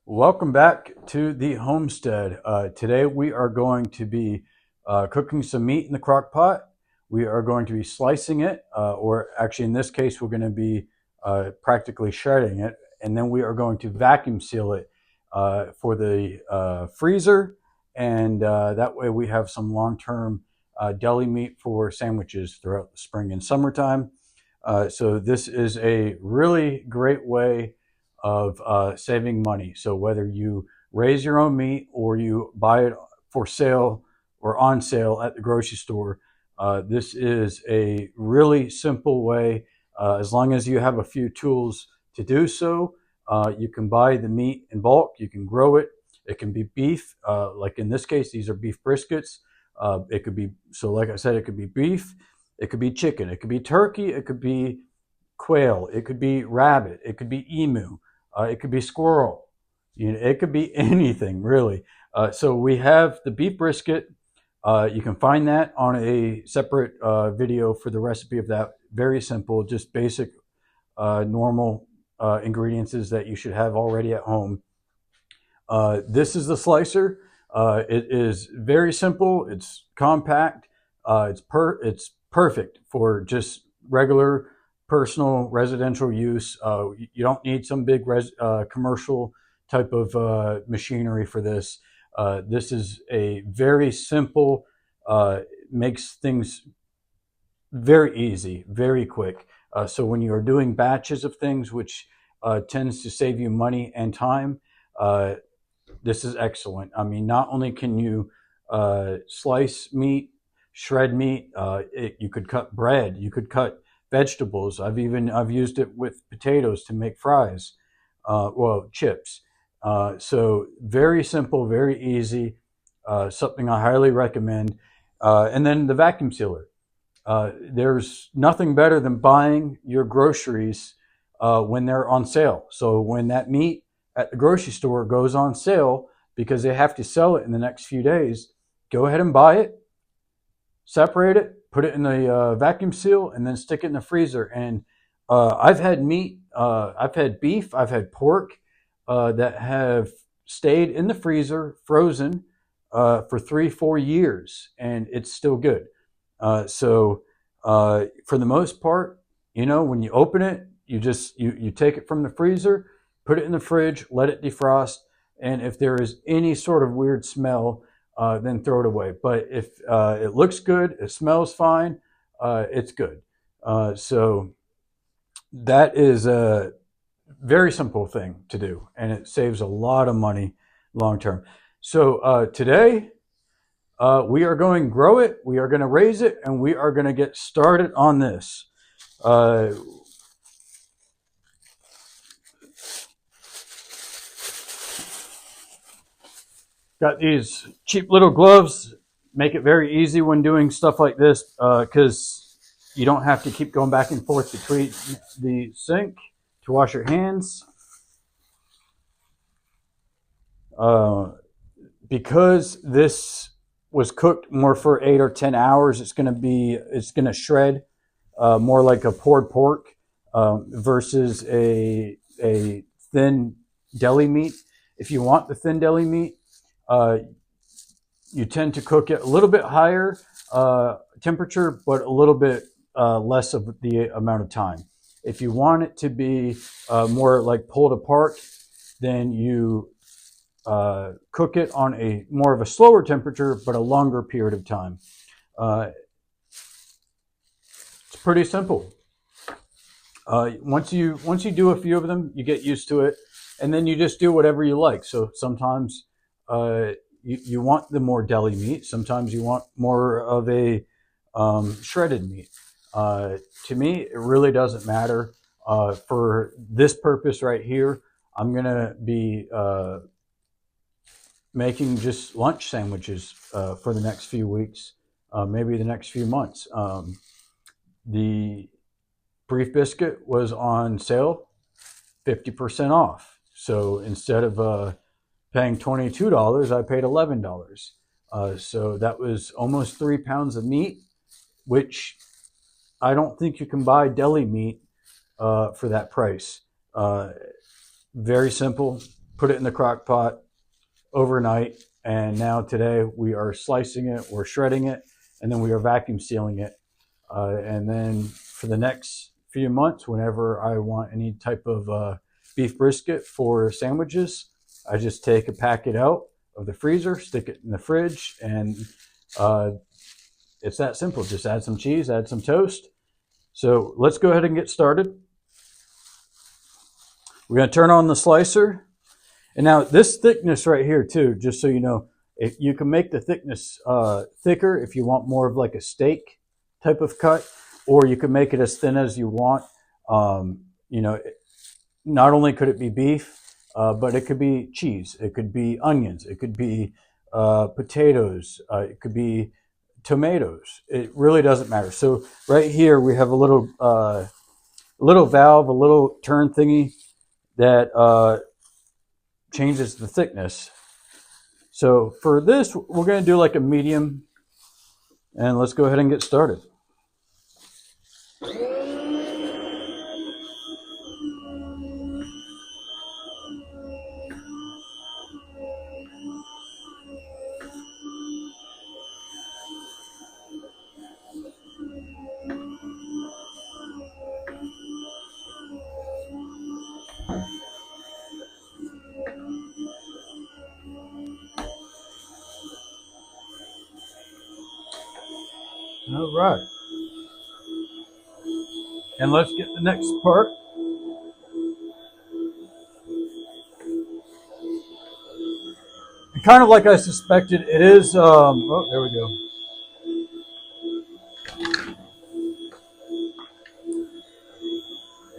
Welcome back to the homestead. Today we are going to be cooking some meat in the crock pot. We are going to be slicing it, or actually in this case we're going to be practically shredding it, and then we are going to vacuum seal it for the freezer, and that way we have some long-term deli meat for sandwiches throughout the spring and summertime. So this is a really great way of saving money. So whether you raise your own meat or you buy it for sale or on sale at the grocery store, this is a really simple way. As long as you have a few tools to do so, you can buy the meat in bulk. You can grow it. It can be beef, like in this case, these are beef briskets. It could be, so like I said, it could be beef. It could be chicken. It could be turkey. It could be quail. It could be rabbit. It could be emu. It could be squirrel. It could be anything, really. So we have the beef brisket. You can find that on a separate video for the recipe of that. Very simple, just basic, normal ingredients that you should have already at home. This is the slicer. It is very simple. It's compact. It's perfect for just regular personal residential use. You don't need some big commercial type of machinery for this. This is a very simple, makes things very easy, very quick. So when you are doing batches of things, which tends to save you money and time, this is excellent. I mean, not only can you slice meat, shred meat, you could cut bread, you could cut vegetables. I've used it with potatoes to make fries, well, chips. So very simple, very easy, something I highly recommend. And then the vacuum sealer. There's nothing better than buying your groceries when they're on sale. So when that meat at the grocery store goes on sale because they have to sell it in the next few days, go ahead and buy it, separate it, put it in the vacuum seal, and then stick it in the freezer. And I've had meat, I've had beef, I've had pork that have stayed in the freezer, frozen, for 3-4 years, and it's still good. So for the most part, when you open it, you take it from the freezer, put it in the fridge, let it defrost, and if there is any sort of weird smell, then throw it away. But if it looks good, it smells fine, it's good. So that is a very simple thing to do, and it saves a lot of money long term. So today we are going to grow it, we are going to raise it, and we are going to get started on this. Got these cheap little gloves, make it very easy when doing stuff like this, because you don't have to keep going back and forth between the sink to wash your hands. Because this was cooked more for 8 or 10 hours, it's going to shred more like a pulled pork versus a thin deli meat. If you want the thin deli meat, you tend to cook it a little bit higher temperature, but a little bit less of the amount of time. If you want it to be more like pulled apart, then you cook it on a more of a slower temperature, but a longer period of time. It's pretty simple. Once you do a few of them, you get used to it, and then you just do whatever you like. So sometimes you want the more deli meat. Sometimes you want more of a shredded meat. To me, it really doesn't matter. For this purpose right here, I'm going to be making just lunch sandwiches for the next few weeks, maybe the next few months. The beef biscuit was on sale, 50% off. So instead of paying $22, I paid $11. So that was almost 3 pounds of meat, which I don't think you can buy deli meat for that price. Very simple. put it in the crock pot overnight, and now today we are slicing it, we're shredding it, and then we are vacuum sealing it. And then for the next few months, whenever I want any type of beef brisket for sandwiches, I just take a packet out of the freezer, stick it in the fridge, and it's that simple. Just add some cheese, add some toast. So let's go ahead and get started. We're going to turn on the slicer. And now this thickness right here too, just so you know, if you can make the thickness thicker if you want more of like a steak type of cut, or you can make it as thin as you want. You know, not only could it be beef, but it could be cheese, it could be onions, it could be potatoes, it could be tomatoes. It really doesn't matter. So right here we have a little valve, a little turn thingy that changes the thickness. So for this, we're going to do like a medium, and let's go ahead and get started. All right. And let's get the next part. And kind of like I suspected, it is, oh, there we go.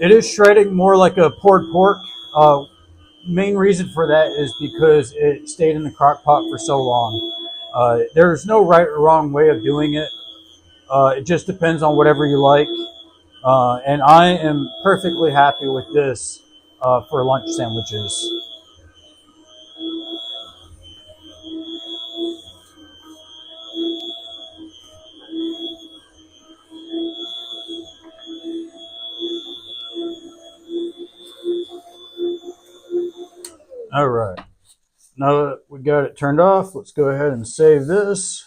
It is shredding more like a pulled pork. Main reason for that is because it stayed in the crock pot for so long. There's no right or wrong way of doing it. It just depends on whatever you like. And I am perfectly happy with this for lunch sandwiches. All right. Now that we got it turned off, let's go ahead and save this.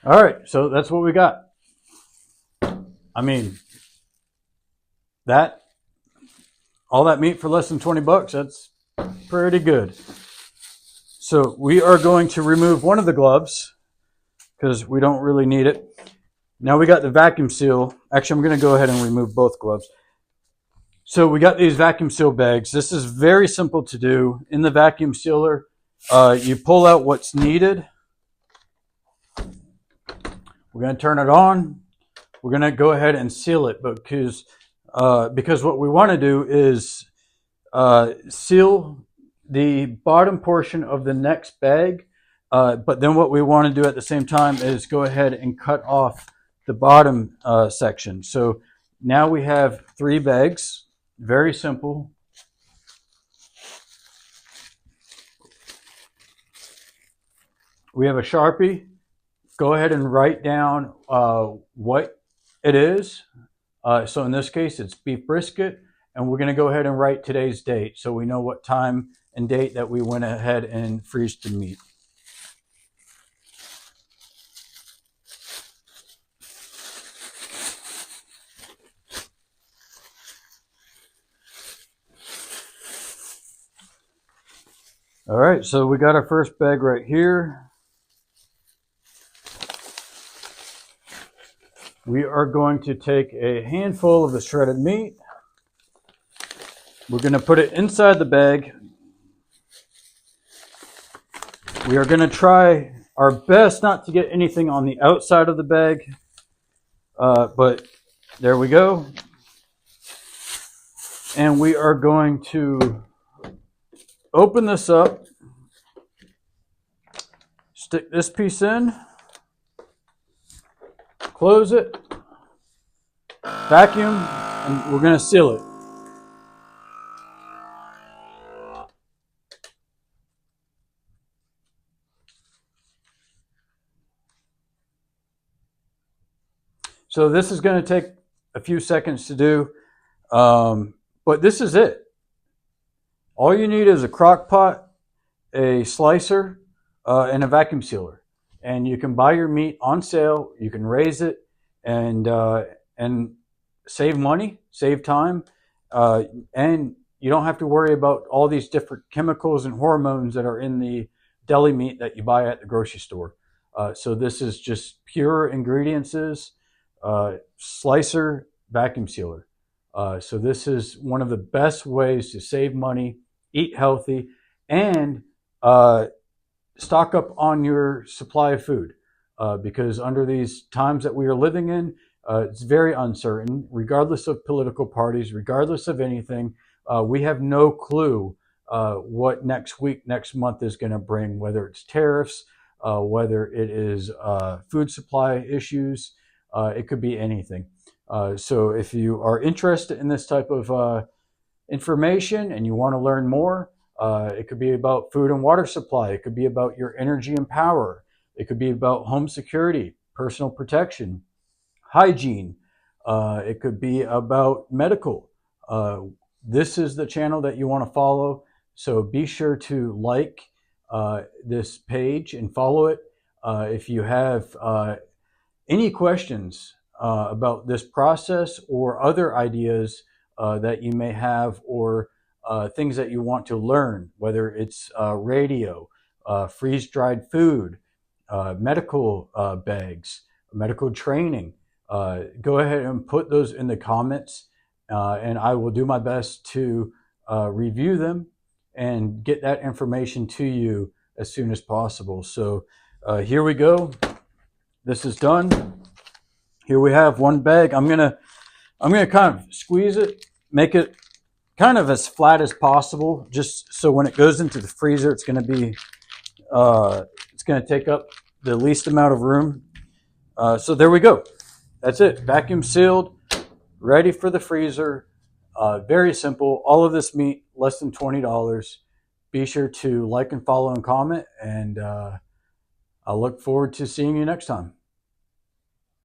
All right, so that's what we got. I mean, all that meat for less than 20 bucks, that's pretty good. So we are going to remove one of the gloves because we don't really need it. Now we got the vacuum seal. Actually, I'm going to go ahead and remove both gloves. So we got these vacuum seal bags. This is very simple to do. In the vacuum sealer, you pull out what's needed. We're going to turn it on. We're going to go ahead and seal it because what we want to do is seal the bottom portion of the next bag. But then what we want to do at the same time is go ahead and cut off the bottom section. So now we have 3 bags. Very simple. We have a Sharpie. Go ahead and write down what it is. So in this case, it's beef brisket. And we're going to go ahead and write today's date so we know what time and date that we went ahead and freeze the meat. All right, so we got our first bag right here. We are going to take a handful of the shredded meat. We're going to put it inside the bag. We are going to try our best not to get anything on the outside of the bag, but there we go. And we are going to open this up, stick this piece in, close it, vacuum, and we're going to seal it. So this is going to take a few seconds to do, but this is it. All you need is a crock pot, a slicer, and a vacuum sealer. And you can buy your meat on sale. You can raise it and save money, save time, and you don't have to worry about all these different chemicals and hormones that are in the deli meat that you buy at the grocery store. So this is just pure ingredients, slicer, vacuum sealer. So this is one of the best ways to save money, eat healthy, and stock up on your supply of food. Because under these times that we are living in, it's very uncertain, regardless of political parties, regardless of anything. We have no clue what next week, next month is going to bring, whether it's tariffs, whether it is food supply issues. It could be anything. So if you are interested in this type of information and you want to learn more, it could be about food and water supply. It could be about your energy and power. It could be about home security, personal protection, hygiene. It could be about medical. This is the channel that you want to follow. So be sure to like this page and follow it. If you have any questions about this process or other ideas that you may have, or things that you want to learn, whether it's radio, freeze-dried food, medical bags, medical training, go ahead and put those in the comments, and I will do my best to review them and get that information to you as soon as possible. So here we go. This is done. Here we have one bag. I'm gonna kind of squeeze it, make it kind of as flat as possible, just so when it goes into the freezer, it's going to be it's going to take up the least amount of room. So there we go. That's it. Vacuum sealed, ready for the freezer. Very simple. All of this meat, less than $20. Be sure to like and follow and comment, and I look forward to seeing you next time.